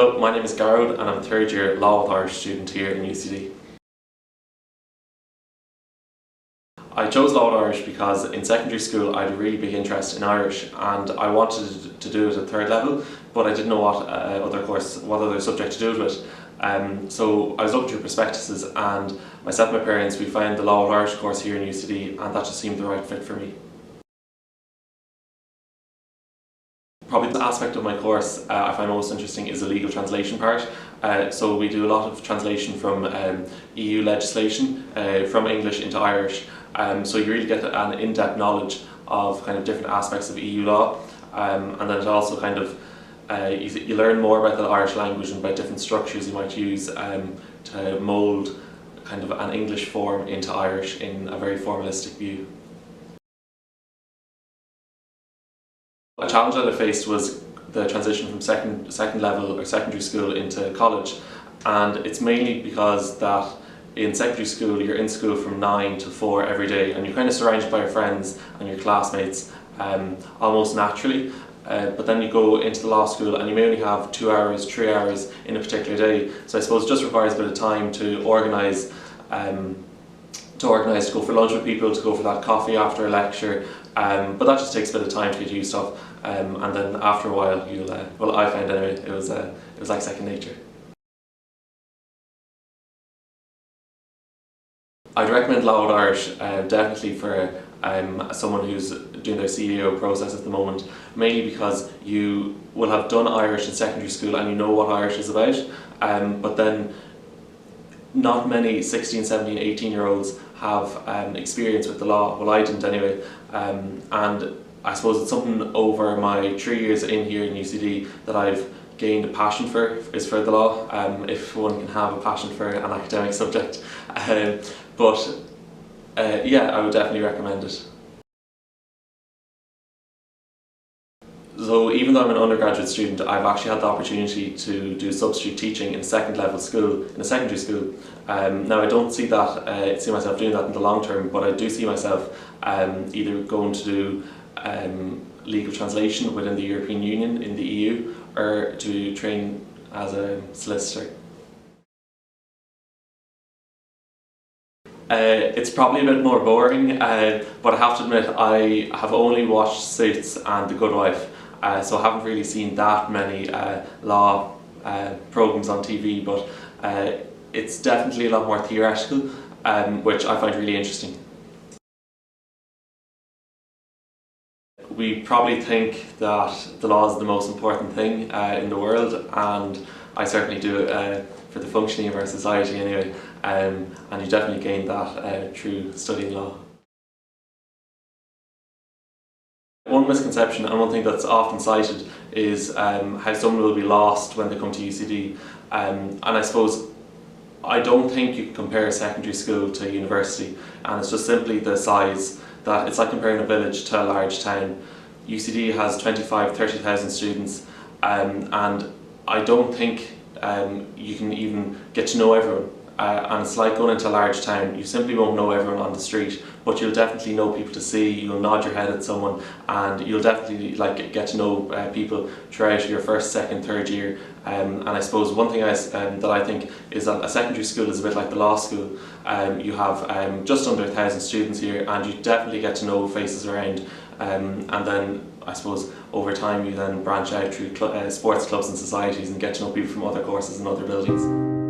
Hello, my name is Gearóid and I'm a third year Law with Irish student here in UCD. I chose Law with Irish because in secondary school I had a really big interest in Irish and I wanted to do it at third level, but I didn't know what other subject to do it with. So I was looking through prospectuses and myself and my parents, we found the Law with Irish course here in UCD and that just seemed the right fit for me. Probably the aspect of my course I find most interesting is the legal translation part. So we do a lot of translation from EU legislation from English into Irish. So you really get an in-depth knowledge of kind of different aspects of EU law, and then it also kind of you learn more about the Irish language and about different structures you might use to mould kind of an English form into Irish in a very formalistic view. A challenge that I faced was the transition from second level or secondary school into college, and it's mainly because that in secondary school you're in school from 9 to 4 every day and you're kind of surrounded by your friends and your classmates almost naturally, but then you go into the law school and you may only have 2 hours, 3 hours in a particular day, so I suppose it just requires a bit of time to organise to go for lunch with people, to go for that coffee after a lecture, but that just takes a bit of time to get used to, and then after a while you'll, well I found anyway, it was like second nature. I'd recommend Law with Irish definitely for someone who's doing their CEO process at the moment, mainly because you will have done Irish in secondary school and you know what Irish is about, but then not many 16, 17, 18-year-olds have experience with the law. Well, I didn't anyway, and I suppose it's something over my 3 years in here in UCD that I've gained a passion for, is for the law, if one can have a passion for an academic subject. Yeah, I would definitely recommend it. So even though I'm an undergraduate student, I've actually had the opportunity to do substitute teaching in a second level school, in a secondary school. Now I don't see myself doing that in the long term, but I do see myself either going to do legal translation within the European Union, in the EU, or to train as a solicitor. It's probably a bit more boring, but I have to admit I have only watched Suits and The Good Wife, so I haven't really seen that many law programmes on TV, but it's definitely a lot more theoretical, which I find really interesting. We probably think that the law is the most important thing in the world, and I certainly do it for the functioning of our society anyway, and you definitely gain that through studying law. One misconception and one thing that's often cited is how someone will be lost when they come to UCD, and I suppose I don't think you can compare secondary school to university, and it's just simply the size. That it's like comparing a village to a large town. UCD has 25–30,000 students, and I don't think you can even get to know everyone. And it's like going into a large town. You simply won't know everyone on the street, but you'll definitely know people to see. You'll nod your head at someone, and you'll definitely get to know people throughout your first, second, third year. And I suppose one thing that I think is that a secondary school is a bit like the law school. You have just under 1,000 students here, and you definitely get to know faces around. And then I suppose over time you then branch out through sports clubs and societies and get to know people from other courses and other buildings.